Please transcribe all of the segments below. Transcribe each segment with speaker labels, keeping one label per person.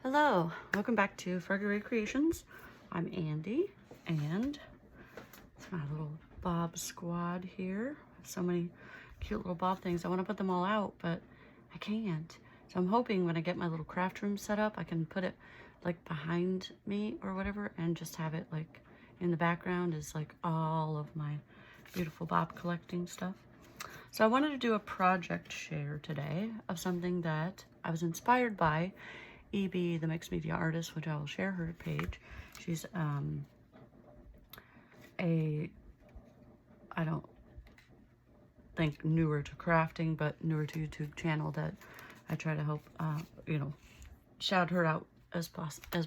Speaker 1: Hello, welcome back to Froggery Creations. I'm Andy, and it's my little bob squad here. So many cute little bob things. I want to put them all out, but I can't. So I'm hoping when I get my little craft room set up, I can put it like behind me or whatever, and just have it like in the background is like all of my beautiful bob collecting stuff. So I wanted to do a project share today of something that I was inspired by EB, the mixed media artist, which I will share her page. She's I don't think newer to crafting, but newer to YouTube channel that I try to help, shout her out as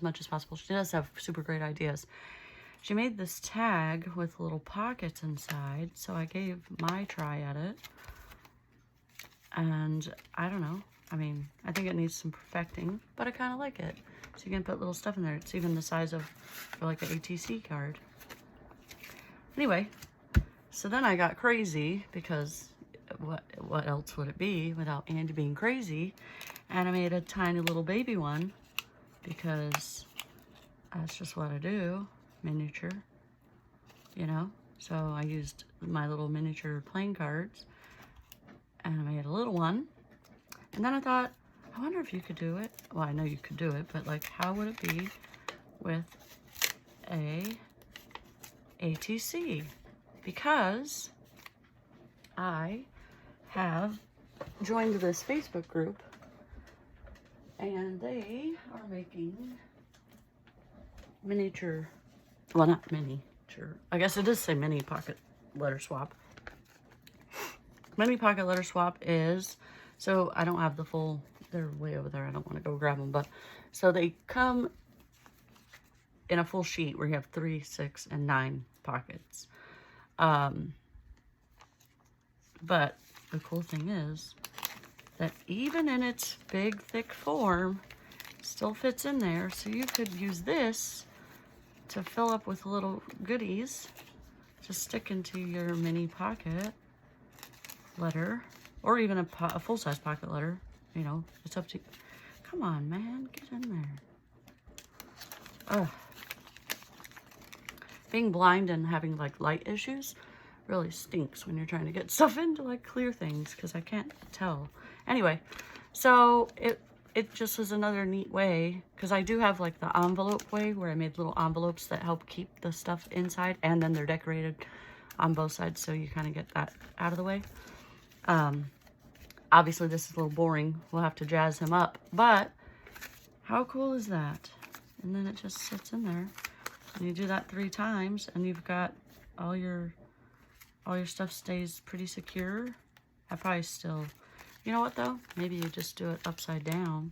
Speaker 1: much as possible. She does have super great ideas. She made this tag with little pockets inside, so I gave my try at it. And I don't know. I mean, I think it needs some perfecting, but I kind of like it. So you can put little stuff in there. It's even the size of for like an ATC card. Anyway, so then I got crazy because what else would it be without Andy being crazy? And I made a tiny little baby one because that's just what I do, miniature, you know? So I used my little miniature playing cards and I made a little one. And then I thought, I wonder if you could do it. Well, I know you could do it, but like, how would it be with a ATC? Because I have joined this Facebook group and they are making miniature, well, not miniature, I guess it does say mini pocket letter swap. Mini pocket letter swap is, so I don't have the full, they're way over there. I don't want to go grab them, but so they come in a full sheet where you have 3, 6, and 9 pockets. But the cool thing is that even in its big, thick form, it still fits in there. So you could use this to fill up with little goodies to stick into your mini pocket letter. Or even a full-size pocket letter, you know, it's up to you. Come on, man, get in there. Ugh. Being blind and having, like, light issues really stinks when you're trying to get stuff into, like, clear things, because I can't tell. Anyway, so it just was another neat way, because I do have, like, the envelope way, where I made little envelopes that help keep the stuff inside, and then they're decorated on both sides, so you kind of get that out of the way. Obviously this is a little boring. We'll have to jazz him up, but how cool is that? And then it just sits in there. And you do that 3 times and you've got all your stuff stays pretty secure. I probably still, you know what though? Maybe you just do it upside down.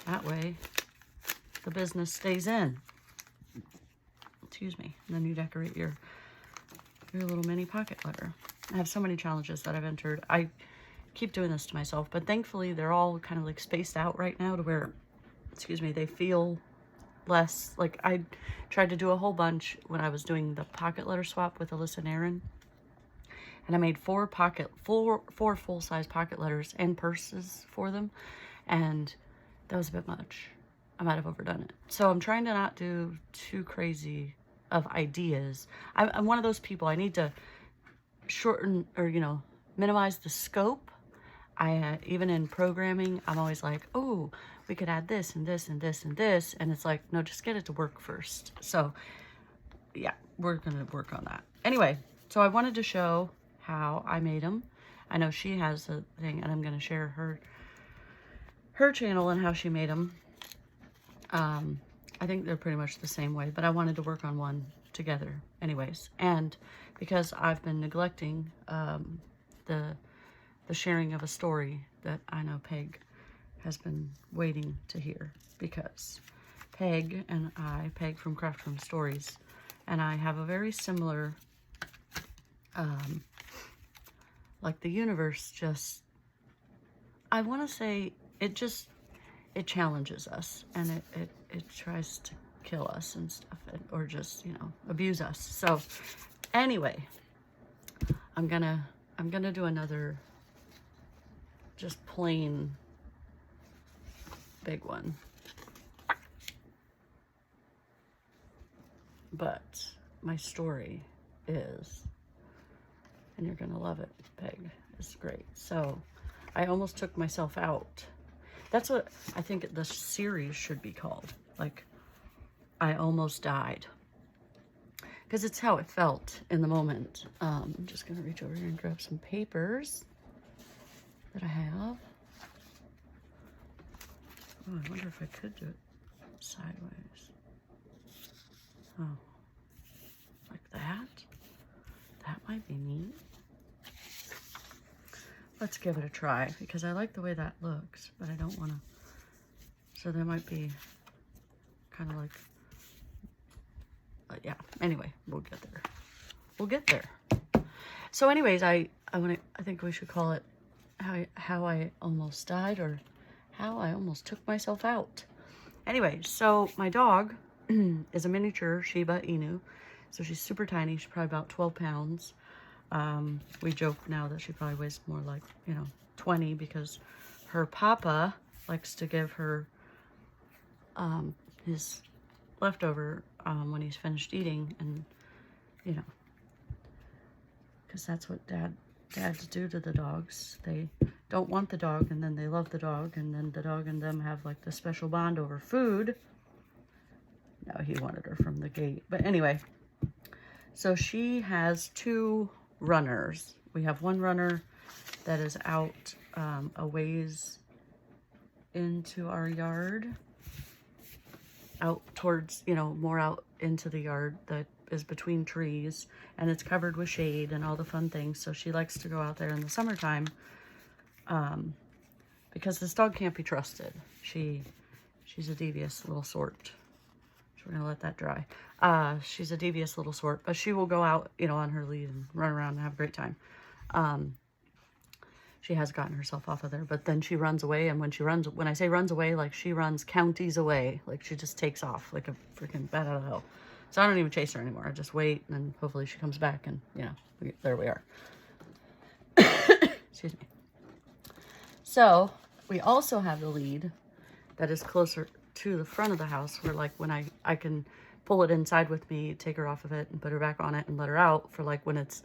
Speaker 1: That way the business stays in. Excuse me. And then you decorate your little mini pocket letter. I have so many challenges that I've entered. I keep doing this to myself, but thankfully they're all kind of like spaced out right now to where, excuse me, they feel less, like I tried to do a whole bunch when I was doing the pocket letter swap with Alyssa and Aaron. And I made 4 full-size pocket letters and purses for them. And that was a bit much. I might have overdone it. So I'm trying to not do too crazy of ideas. I'm one of those people, I need to shorten or, you know, minimize the scope. Even in programming, I'm always like, oh, we could add this and this and this and this. And it's like, no, just get it to work first. So yeah, we're going to work on that. Anyway, so I wanted to show how I made them. I know she has a thing and I'm going to share her channel and how she made them. I think they're pretty much the same way, but I wanted to work on one together anyways. And because I've been neglecting the sharing of a story that I know Peg has been waiting to hear, because Peg and Peg from Craft Room Stories, and I have a very similar, like the universe just, I want to say it challenges us and it tries to kill us and stuff, or just, you know, abuse us. So anyway, I'm gonna do another just plain big one. But my story is, and you're gonna love it, Peg, it's great. So I almost took myself out. That's what I think the series should be called. Like, I almost died. Because it's how it felt in the moment. I'm just gonna reach over here and grab some papers that I have. Oh, I wonder if I could do it sideways. Oh, like that? That might be neat. Let's give it a try, because I like the way that looks, but I don't want to. So there might be kind of like, yeah. Anyway, we'll get there. We'll get there. So, anyways, I think we should call it how I almost died, or how I almost took myself out. Anyway, so my dog is a miniature Shiba Inu, so she's super tiny. She's probably about 12 pounds. We joke now that she probably weighs more like, 20, because her papa likes to give her his leftover when he's finished eating, and because that's what dads do to the dogs. They don't want the dog, and then they love the dog, and then the dog and them have like the special bond over food. No, he wanted her from the gate. But anyway, so she has 2 runners. We have one runner that is out a ways into our yard, out towards, more out into the yard that is between trees, and it's covered with shade and all the fun things. So she likes to go out there in the summertime because this dog can't be trusted. She's a devious little sort. So we're gonna let that dry. She's a devious little sort, but she will go out, on her lead and run around and have a great time. She has gotten herself off of there, but then she runs away, and when I say runs away, like she runs counties away, like she just takes off like a freaking bat out of hell. So I don't even chase her anymore. I just wait, and then hopefully she comes back, and there we are. Excuse me. So we also have the lead that is closer to the front of the house, where like when I can pull it inside with me, take her off of it and put her back on it and let her out for like when it's,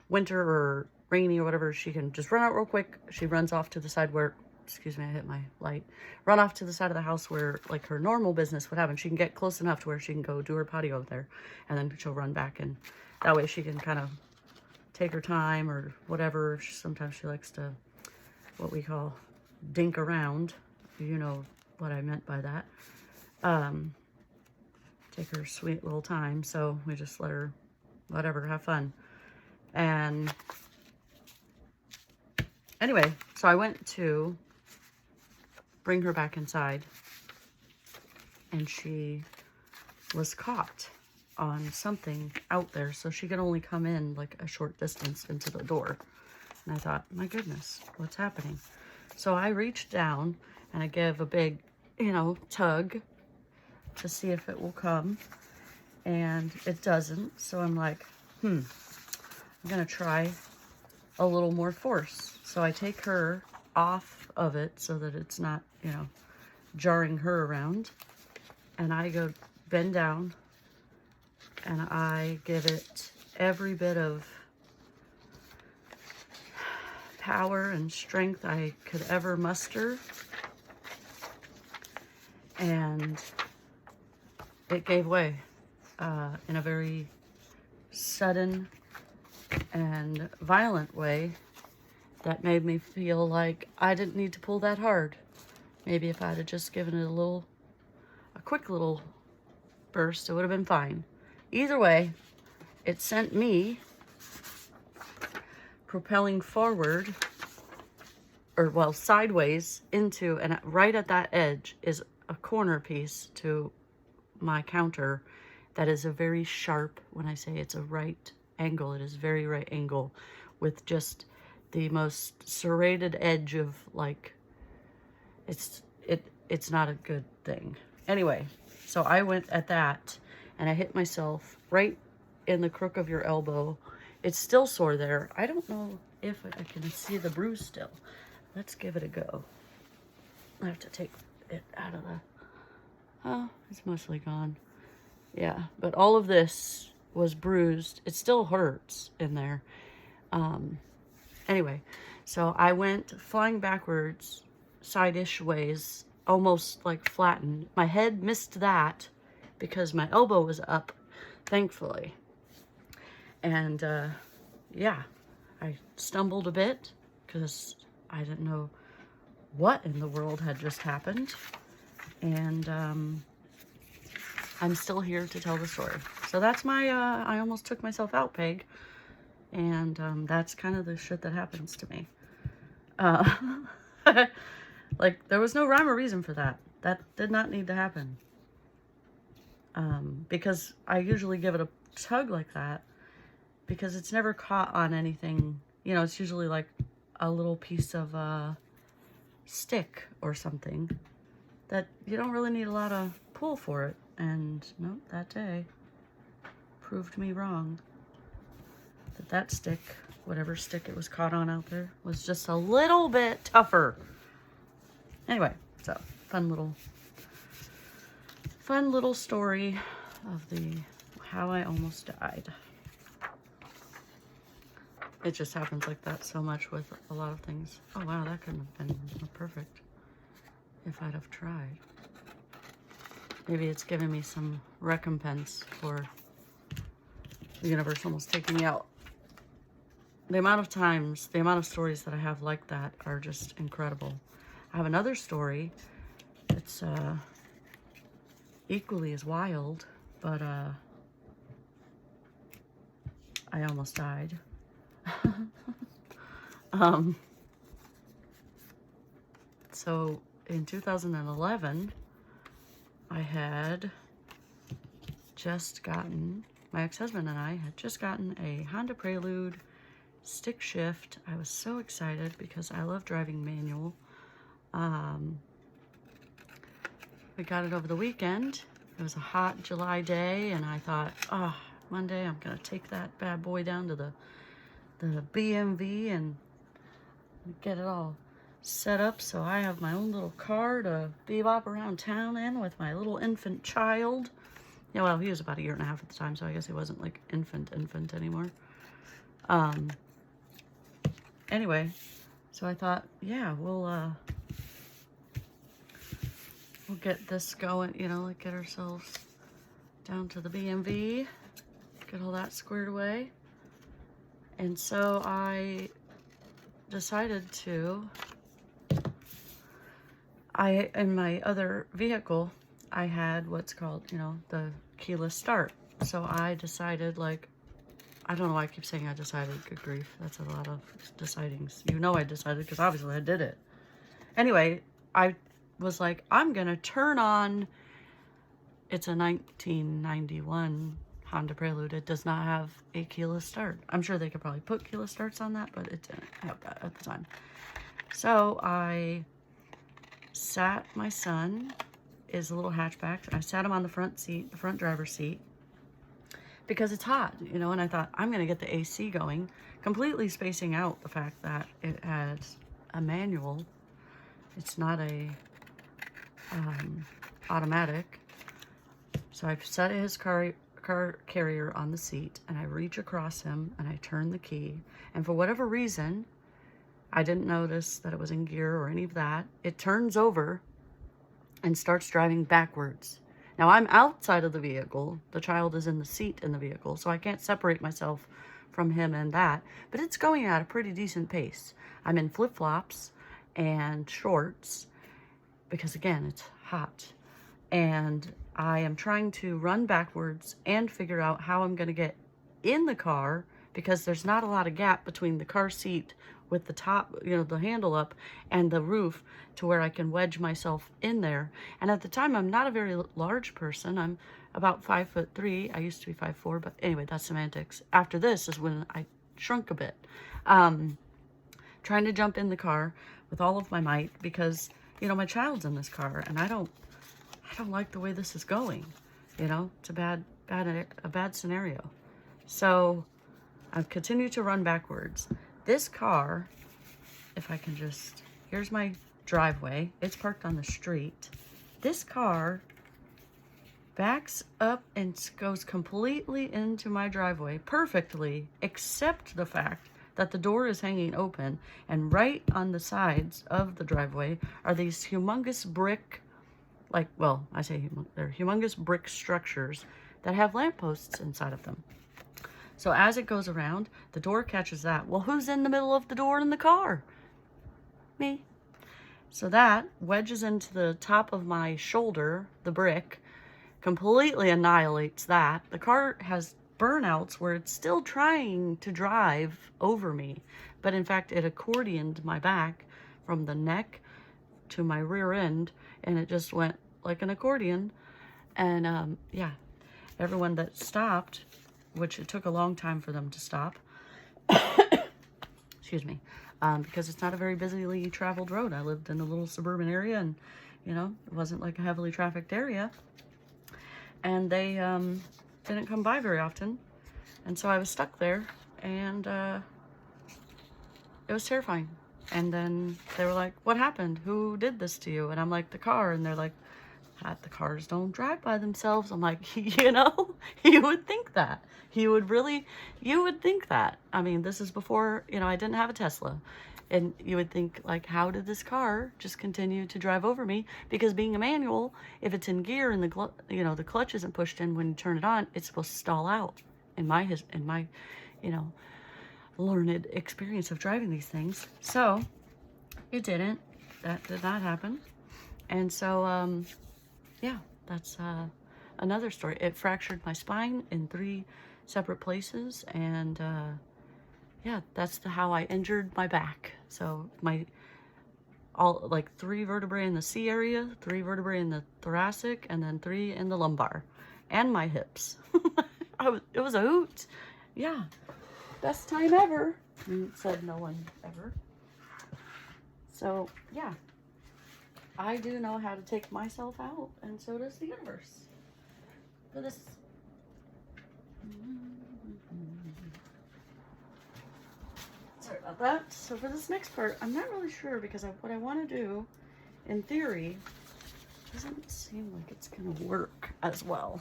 Speaker 1: winter or rainy or whatever, she can just run out real quick. She runs off to the side where, excuse me, I hit my light. Run off to the side of the house where like her normal business would happen. She can get close enough to where she can go do her potty over there, and then she'll run back, and that way she can kind of take her time or whatever. Sometimes she likes to, what we call, dink around. You know what I meant by that. Take her sweet little time. So we just let her, whatever, have fun. And anyway, so I went to bring her back inside, and she was caught on something out there, so she could only come in like a short distance into the door. And I thought, my goodness, what's happening? So I reached down and I gave a big, tug to see if it will come, and it doesn't. So I'm like, I'm gonna try a little more force. So I take her off of it so that it's not, jarring her around, and I go bend down and I give it every bit of power and strength I could ever muster, and it gave way in a very sudden and violent way that made me feel like I didn't need to pull that hard. Maybe if I'd have just given it a quick little burst, it would have been fine. Either way, it sent me propelling forward, or well, sideways into, and right at that edge is a corner piece to my counter that is a very sharp, when I say it's a right angle, it is very right angle, with just the most serrated edge of like, it's not a good thing. Anyway, so I went at that and I hit myself right in the crook of your elbow. It's still sore there. I don't know if I can see the bruise still. Let's give it a go. I have to take it out of the, oh, it's mostly gone. Yeah, but all of this was bruised. It still hurts in there. Anyway, so I went flying backwards, side-ish ways, almost like flattened. My head missed that because my elbow was up, thankfully. And yeah, I stumbled a bit because I didn't know what in the world had just happened. And I'm still here to tell the story. So that's my, I almost took myself out, Peg. And that's kind of the shit that happens to me. Like, there was no rhyme or reason for that. That did not need to happen. Because I usually give it a tug like that because it's never caught on anything. You know, it's usually like a little piece of stick or something that you don't really need a lot of pull for it. And no, that day proved me wrong. That stick, whatever stick it was caught on out there, was just a little bit tougher. Anyway, so fun little story of how I almost died. It just happens like that so much with a lot of things. Oh wow, that couldn't have been perfect if I'd have tried. Maybe it's giving me some recompense for the universe almost taking me out. The amount of times, the amount of stories that I have like that are just incredible. I have another story. It's equally as wild, but I almost died. So in 2011, I had just gotten, my ex-husband and I had just gotten a Honda Prelude stick shift. I was so excited because I love driving manual. We got it over the weekend. It was a hot July day, and I thought, oh, Monday I'm gonna take that bad boy down to the BMV and get it all set up so I have my own little car to bebop around town in with my little infant child. Yeah, well, he was about 1.5 years at the time, so I guess he wasn't like infant anymore. Anyway, so I thought, yeah, we'll get this going, you know, like get ourselves down to the BMV, get all that squared away. And so I decided to, in my other vehicle, I had what's called, you know, the keyless start. So I decided, like, I don't know why I keep saying I decided. Good grief. That's a lot of decidings. You know I decided because obviously I did it. Anyway, I was like, I'm going to turn on, it's a 1991 Honda Prelude. It does not have a keyless start. I'm sure they could probably put keyless starts on that, but it didn't have that at the time. So I sat, my son is a little hatchback. I sat him on the front seat, the front driver's seat, because it's hot, you know, and I thought, I'm going to get the AC going, completely spacing out the fact that it has a manual. It's not a automatic. So I set his car carrier on the seat, and I reach across him, and I turn the key. And for whatever reason, I didn't notice that it was in gear or any of that. It turns over and starts driving backwards. Now, I'm outside of the vehicle. The child is in the seat in the vehicle, so I can't separate myself from him and that. But it's going at a pretty decent pace. I'm in flip-flops and shorts because, again, it's hot. And I am trying to run backwards and figure out how I'm going to get in the car because there's not a lot of gap between the car seat with the top, you know, the handle up and the roof to where I can wedge myself in there. And at the time, I'm not a very large person. I'm about 5'3". I used to be 5'4", but anyway, that's semantics. After this is when I shrunk a bit. Trying to jump in the car with all of my might because, you know, my child's in this car and I don't like the way this is going. You know, it's a bad scenario. So I've continued to run backwards. This car, if I can just, here's my driveway. It's parked on the street. This car backs up and goes completely into my driveway perfectly, except the fact that the door is hanging open, and right on the sides of the driveway are these humongous brick, like, well, I say they're humongous brick structures that have lampposts inside of them. So as it goes around, the door catches that. Well, who's in the middle of the door in the car? Me. So that wedges into the top of my shoulder, the brick, completely annihilates that. The car has burnouts where it's still trying to drive over me, but in fact it accordioned my back from the neck to my rear end, and it just went like an accordion. And yeah, everyone that stopped, which it took a long time for them to stop, excuse me, because it's not a very busily traveled road. I lived in a little suburban area, and you know, it wasn't like a heavily trafficked area. And they didn't come by very often. And so I was stuck there, and it was terrifying. And then they were like, what happened? Who did this to you? And I'm like, the car. And they're like, the cars don't drive by themselves. I'm like, you know, you would think that. You would think that. I mean, this is before, you know, I didn't have a Tesla. And you would think, like, how did this car just continue to drive over me? Because being a manual, if it's in gear and the clutch isn't pushed in when you turn it on, it's supposed to stall out. In my you know, learned experience of driving these things. So it didn't. That did not happen. And so, yeah, that's another story. It fractured my spine in 3 separate places, and yeah, that's how I injured my back. So like 3 vertebrae in the C area, 3 vertebrae in the thoracic, and then 3 in the lumbar, and my hips. It was a hoot. Yeah, best time ever, said no one ever. So yeah, I do know how to take myself out, and so does the universe. For this. Sorry about that. So for this next part, I'm not really sure, because what I want to do, in theory, doesn't seem like it's going to work as well.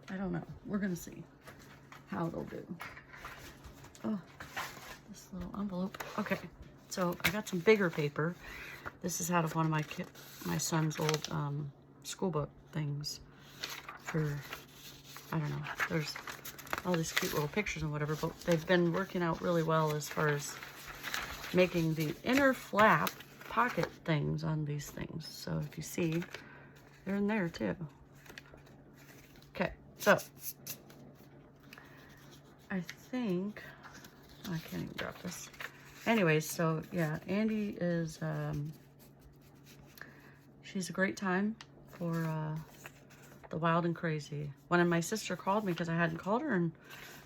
Speaker 1: I don't know. We're going to see how it'll do. Oh, this little envelope. Okay, so I got some bigger paper. This is out of one of my son's old school book things for, I don't know, there's all these cute little pictures and whatever, but they've been working out really well as far as making the inner flap pocket things on these things. So if you see, they're in there too. Okay, so I think, I can't even drop this. Anyways, so yeah, Andy is, she's a great time for the wild and crazy. When my sister called me, because I hadn't called her in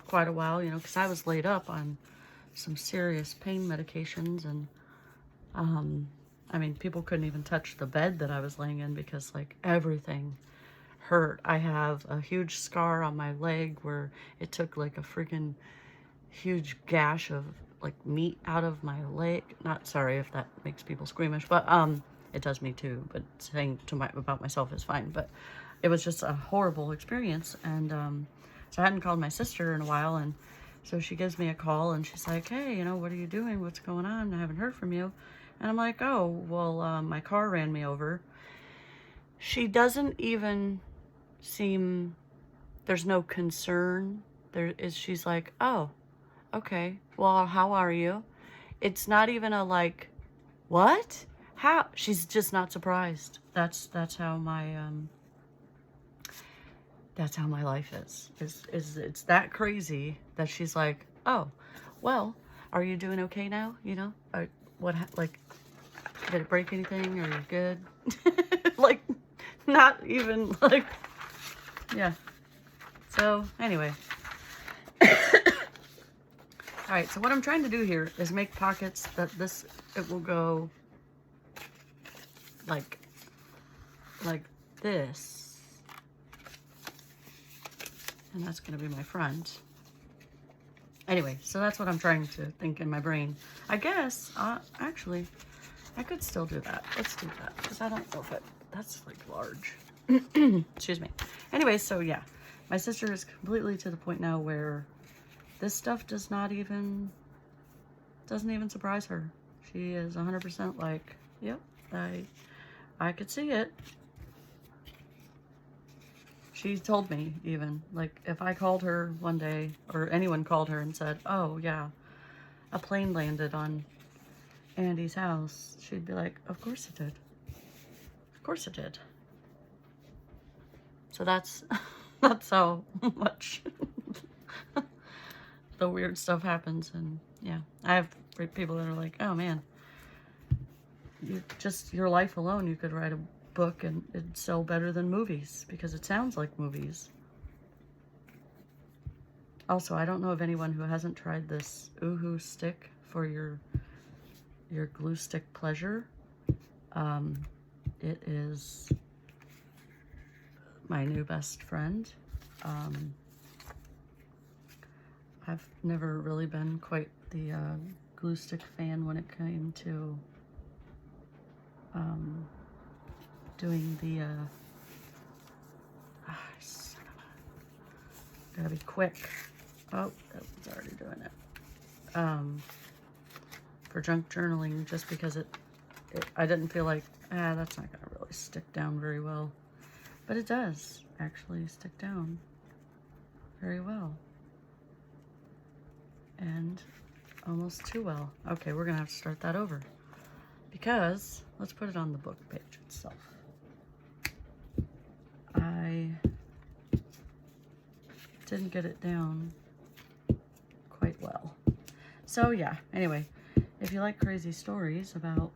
Speaker 1: quite a while, you know, because I was laid up on some serious pain medications, and I mean, people couldn't even touch the bed that I was laying in because, like, everything hurt. I have a huge scar on my leg where it took like a freaking huge gash of like meat out of my leg. Not sorry if that makes people squeamish, but it does me too, but saying about myself is fine. But it was just a horrible experience, and so I hadn't called my sister in a while, and so she gives me a call, and she's like, hey, you know, what are you doing? What's going on? I haven't heard from you. And I'm like, oh, well, my car ran me over. She doesn't even seem, there's no concern. She's like, oh, okay, well, how are you? It's not even a like, what? How? She's just not surprised. That's how my life is. It's that crazy that she's like, oh, well, are you doing okay now? You know, like, did it break anything? Are you good? Like, not even like, yeah. So anyway. All right, so what I'm trying to do here is make pockets that it will go like this. And that's going to be my front. Anyway, so that's what I'm trying to think in my brain. I guess, actually, I could still do that. Let's do that, because I don't know if that's like large. Excuse me. Anyway, so yeah, my sister is completely to the point now where this stuff doesn't even surprise her. She is 100% like, yep, I could see it. She told me even, like, if I called her one day, or anyone called her and said, oh yeah, a plane landed on Andy's house, she'd be like, of course it did. Of course it did. So that's how much the weird stuff happens. And yeah, I have people that are like, oh man, your life alone, you could write a book and it'd sell better than movies because it sounds like movies. Also, I don't know of anyone who hasn't tried this Oohoo stick for your glue stick pleasure. It is my new best friend. I've never really been quite the glue stick fan when it came to doing the gotta be quick. Oh, that was already doing it. For junk journaling, just because I didn't feel like, that's not gonna really stick down very well. But it does actually stick down very well. And almost too well. Okay, we're gonna have to start that over. Because, let's put it on the book page itself. I didn't get it down quite well. So yeah, anyway, if you like crazy stories about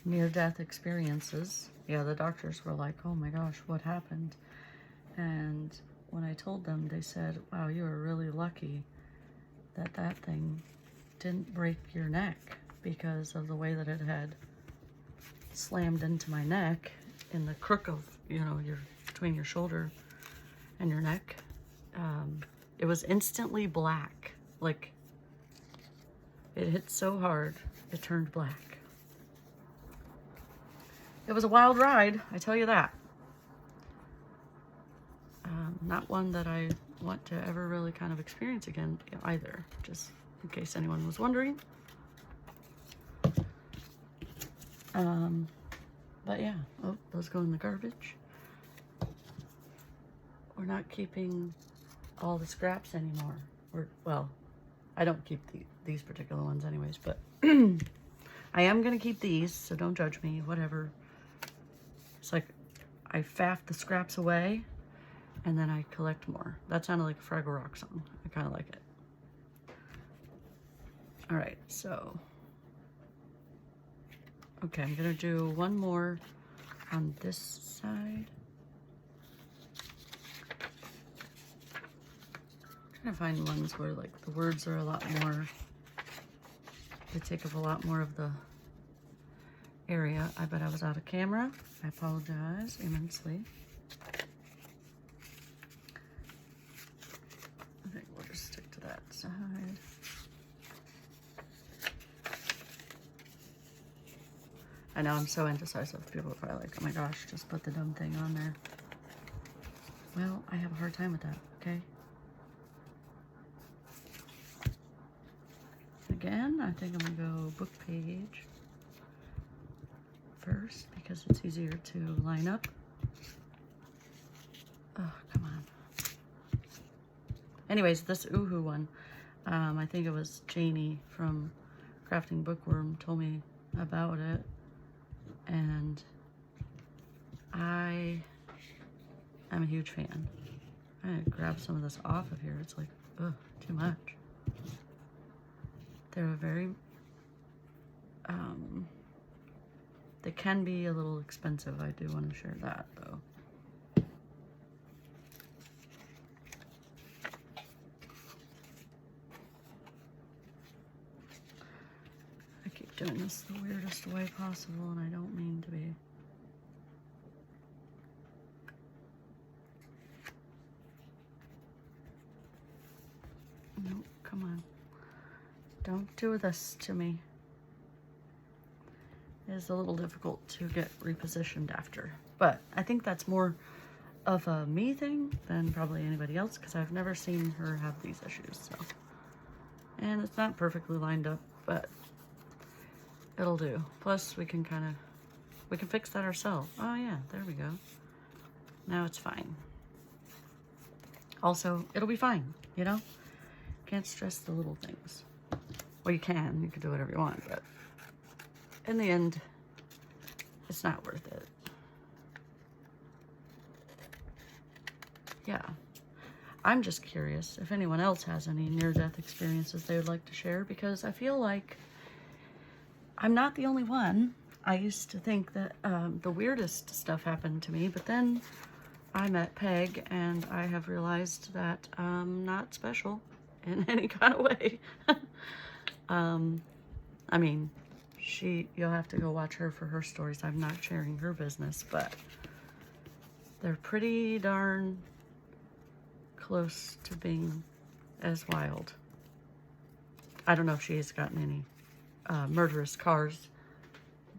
Speaker 1: near-death experiences, yeah, the doctors were like, oh my gosh, what happened? And when I told them, they said, wow, you were really lucky that that thing didn't break your neck because of the way that it had slammed into my neck in the crook of, between your shoulder and your neck. It was instantly black. Like, it hit so hard, it turned black. It was a wild ride, I tell you that. Not one that I want to ever really kind of experience again either, just in case anyone was wondering. But yeah, oh, those go in the garbage. We're not keeping all the scraps anymore. Well, I don't keep these particular ones anyways, but I am going to keep these, so don't judge me, whatever. It's like I faff the scraps away, and then I collect more. That sounded like a Fraggle Rock song. I kind of like it. All right, so. Okay, I'm going to do one more on this side. I'm trying to find ones where like the words are a lot more, they take up a lot more of the area. I bet I was out of camera. I apologize immensely. I think we'll just stick to that side. I know I'm so indecisive. People are probably like, oh my gosh, just put the dumb thing on there. Well, I have a hard time with that, okay? Again, I think I'm gonna go book page first because it's easier to line up. Oh, come on. Anyways, this Oohoo one, I think it was Janie from Crafting Bookworm told me about it, and I am a huge fan. I'm gonna grab some of this off of here. It's like, ugh, too much. They're very, they can be a little expensive. I do want to share that though. I keep doing this the weirdest way possible, and I don't mean to be. Nope, come on. Don't do this to me. is a little difficult to get repositioned after. But I think that's more of a me thing than probably anybody else, because I've never seen her have these issues. So, and it's not perfectly lined up, but it'll do. Plus we can fix that ourselves. Oh yeah, there we go. Now it's fine. Also, it'll be fine, you know? Can't stress the little things. Well, you can do whatever you want, but in the end, it's not worth it. Yeah. I'm just curious if anyone else has any near-death experiences they would like to share, because I feel like I'm not the only one. I used to think that the weirdest stuff happened to me, but then I met Peg and I have realized that I'm not special in any kind of way. I mean, you'll have to go watch her for her stories. I'm not sharing her business, but they're pretty darn close to being as wild. I don't know if she has gotten any murderous cars,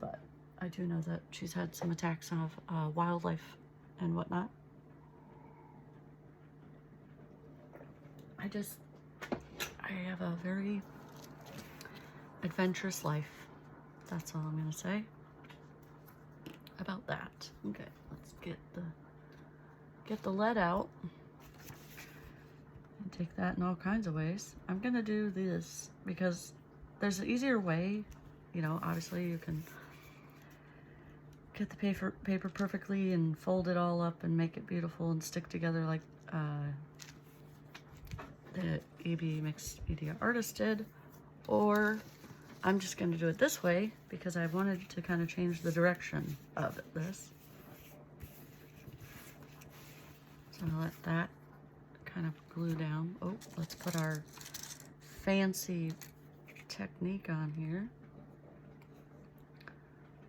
Speaker 1: but I do know that she's had some attacks of wildlife and whatnot. I have a very adventurous life. That's all I'm gonna say about that. Okay, let's get the lead out and take that in all kinds of ways. I'm gonna do this because there's an easier way. You know, obviously you can get the paper perfectly and fold it all up and make it beautiful and stick together like the EB Mixed Media artist did, or I'm just going to do it this way because I wanted to kind of change the direction of this. So I'll let that kind of glue down. Oh, let's put our fancy technique on here.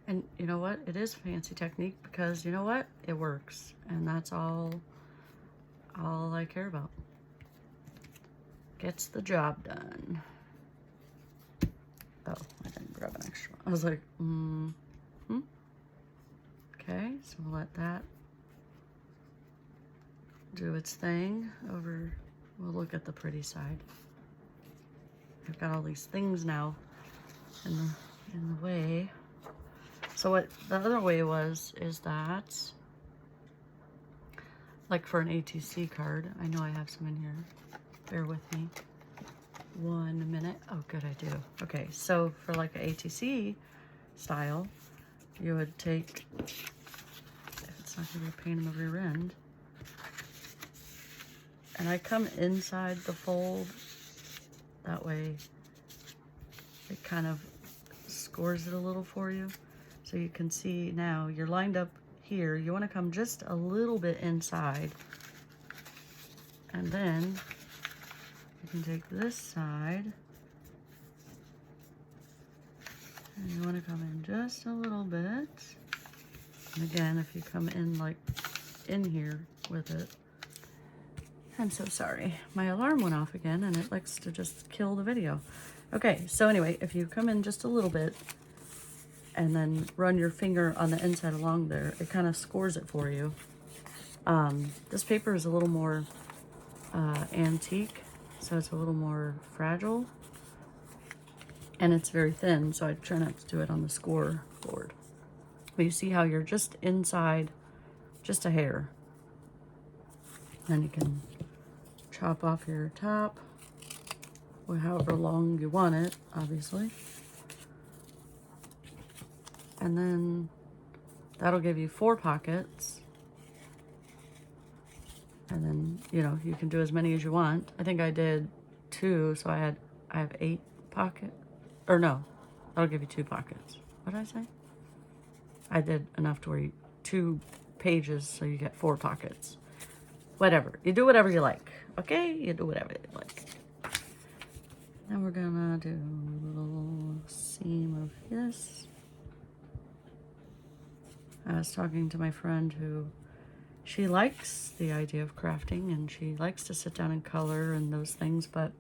Speaker 1: And you know what? It is fancy technique because you know what? It works. And that's all I care about. Gets the job done. Oh, I didn't grab an extra one. I was like, Okay, so we'll let that do its thing over. We'll look at the pretty side. I've got all these things now in the way. So what the other way is that, like for an ATC card, I know I have some in here. Bear with me 1 minute. Oh, good, I do. Okay, so for like an ATC style, you would take, if it's not gonna be a pain in the rear end, and I come inside the fold. That way it kind of scores it a little for you. So you can see now you're lined up here. You want to come just a little bit inside. And then you can take this side. And you want to come in just a little bit. And again, if you come in like in here with it. I'm so sorry. My alarm went off again and it likes to just kill the video. Okay, so anyway, if you come in just a little bit, and then run your finger on the inside along there, it kind of scores it for you. This paper is a little more antique, so it's a little more fragile. And it's very thin, so I try not to do it on the score board. But you see how you're just inside, just a hair. Then you can chop off your top, or however long you want it, obviously. And then that'll give you 4 pockets. And then, you know, you can do as many as you want. I think I did 2, so I have 8 pockets. Or no, that'll give you 2 pockets. What did I say? I did enough to where 2 pages, so you get 4 pockets. Whatever. You do whatever you like. Okay? You do whatever you like. Then we're gonna do a little seam of this. I was talking to my friend who, she likes the idea of crafting and she likes to sit down and color and those things, but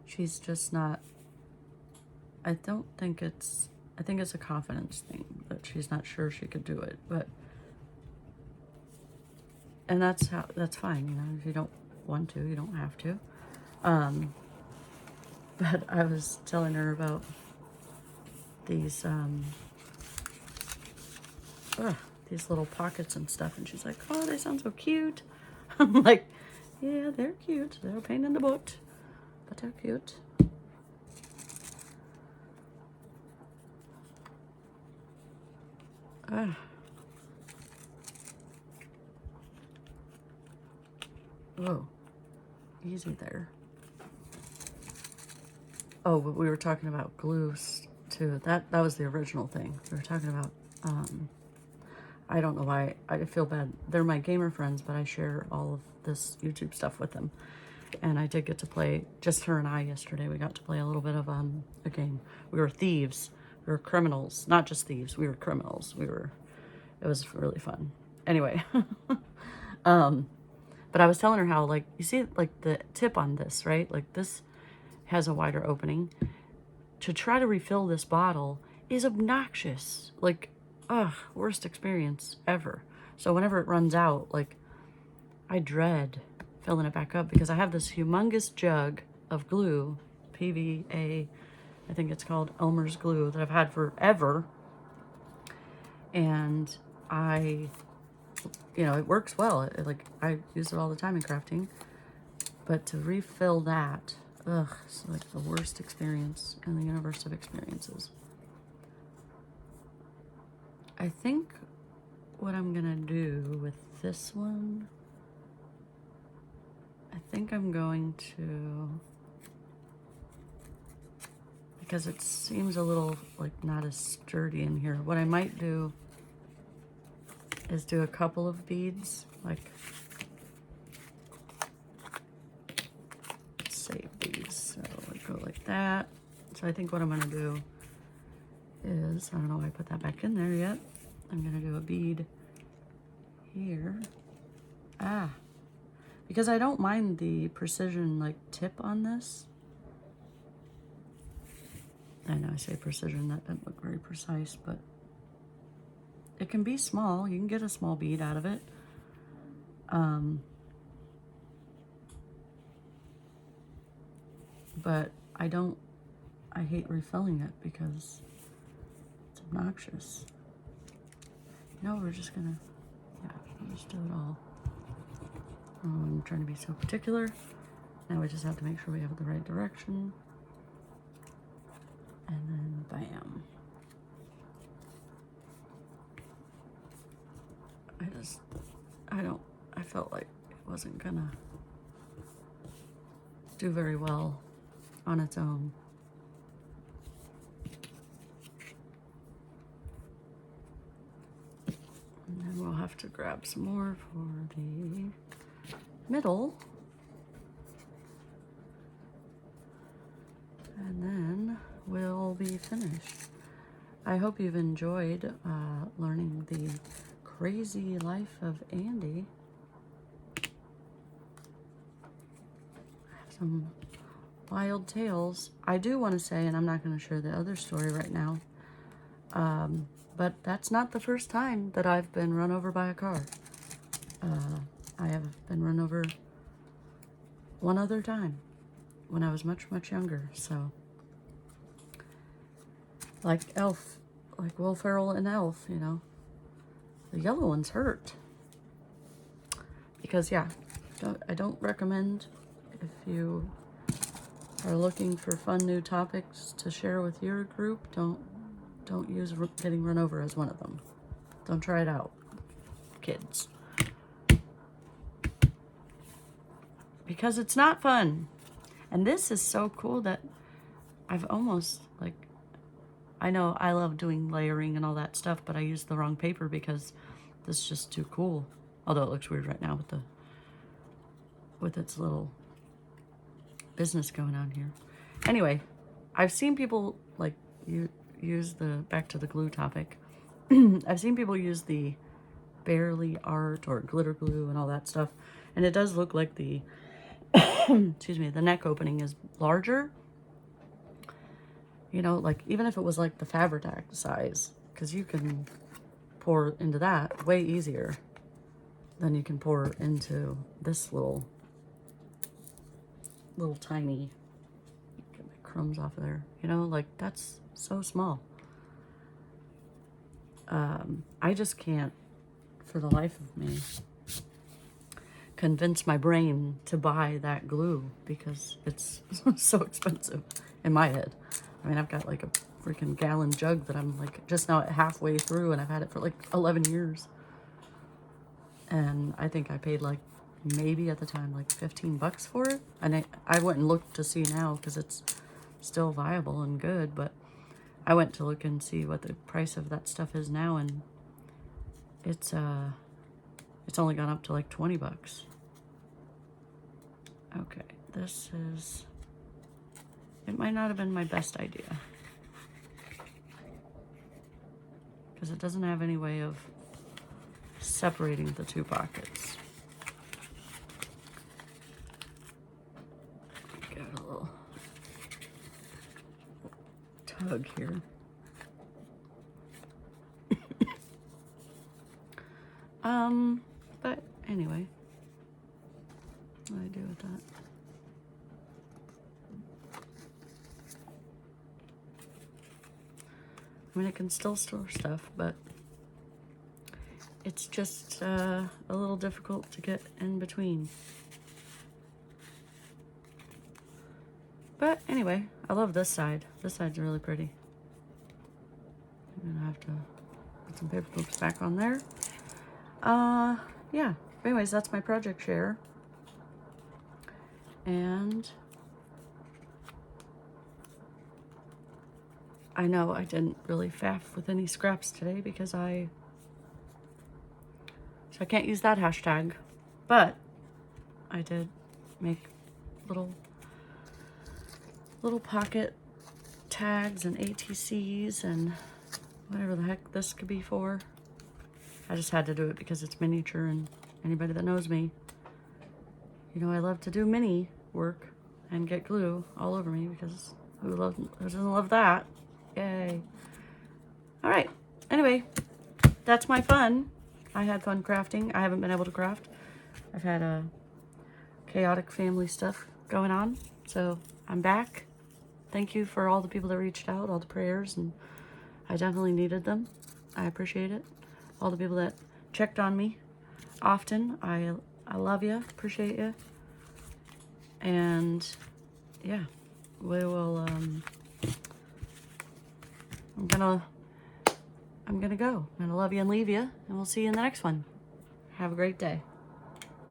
Speaker 1: she's just not, I don't think it's I think it's a confidence thing that she's not sure she could do it, but, and that's fine, you know, if you don't want to, you don't have to. But I was telling her about these little pockets and stuff, and she's like, oh, they sound so cute. I'm like, yeah, they're cute. They're a pain in the butt, but they're cute. Whoa, easy there. Oh, but we were talking about glues too. That was the original thing. We were talking about, I don't know why, I feel bad. They're my gamer friends, but I share all of this YouTube stuff with them. And I did get to play, just her and I yesterday, we got to play a little bit of a game. We were thieves. We were criminals. Not just thieves, we were criminals. It was really fun. Anyway. But I was telling her how, like, you see, like, the tip on this, right? Like, this has a wider opening. To try to refill this bottle is obnoxious. Like, worst experience ever. So whenever it runs out, like, I dread filling it back up because I have this humongous jug of glue, PVA, I think it's called Elmer's glue, that I've had forever. And you know, it works well. Like, I use it all the time in crafting. But to refill that, it's like the worst experience in the universe of experiences. I think what I'm gonna do with this one, I think I'm going to, because it seems a little like not as sturdy in here, what I might do is do a couple of beads, like, let's save these, so we go like that. So I think what I'm gonna do is, I don't know why I put that back in there yet. I'm gonna do a bead here. Because I don't mind the precision, like, tip on this. I know I say precision, that doesn't look very precise, but it can be small. You can get a small bead out of it. But I hate refilling it because it's obnoxious. No, we're just gonna, we'll just do it all. I'm trying to be so particular. Now we just have to make sure we have it the right direction. And then bam. I felt like it wasn't gonna do very well on its own. And then we'll have to grab some more for the middle. And then we'll be finished. I hope you've enjoyed learning the crazy life of Andy. I have some wild tales. I do want to say, and I'm not going to share the other story right now, but that's not the first time that I've been run over by a car. I have been run over one other time when I was much, much younger. So, like Elf, like Will Ferrell and Elf, you know, the yellow ones hurt. Because, yeah, I don't recommend, if you are looking for fun new topics to share with your group, don't use getting run over as one of them. Don't try it out, kids. Because it's not fun. And this is so cool that I've almost, like, I know I love doing layering and all that stuff, but I used the wrong paper because this is just too cool. Although it looks weird right now with its little business going on here. Anyway, I've seen people, like, use back to the glue topic. I've seen people use the barely art or glitter glue and all that stuff. And it does look like the, excuse me, the neck opening is larger. You know, like, even if it was like the Fabri-Tac size, because you can pour into that way easier than you can pour into this little tiny, get my crumbs off of there, you know, like, that's so small. I just can't, for the life of me, convince my brain to buy that glue because it's so expensive in my head. I mean, I've got like a freaking gallon jug that I'm like just now at halfway through, and I've had it for like 11 years. And I think I paid like maybe at the time like 15 bucks for it. And I went and looked to see now because it's still viable and good, but I went to look and see what the price of that stuff is now, and it's only gone up to like 20 bucks. Okay, this is, it might not have been my best idea because it doesn't have any way of separating the two pockets. Got a little tug here. But anyway, what do I do with that? I mean, I can still store stuff, but it's just a little difficult to get in between. But anyway, I love this side. This side's really pretty. I'm gonna have to put some paper clips back on there. Yeah. Anyways, that's my project share. And I know I didn't really faff with any scraps today because so I can't use that hashtag, but I did make little pocket tags and ATCs and whatever the heck this could be for. I just had to do it because it's miniature, and anybody that knows me, you know I love to do mini work and get glue all over me because who doesn't love that? Yay. All right. Anyway, that's my fun. I had fun crafting. I haven't been able to craft. I've had a chaotic family stuff going on, so I'm back. Thank you for all the people that reached out, all the prayers, and I definitely needed them. I appreciate it. All the people that checked on me often. I love you, appreciate you. And yeah, we will, I'm gonna go. I'm gonna love you and leave you, and we'll see you in the next one. Have a great day.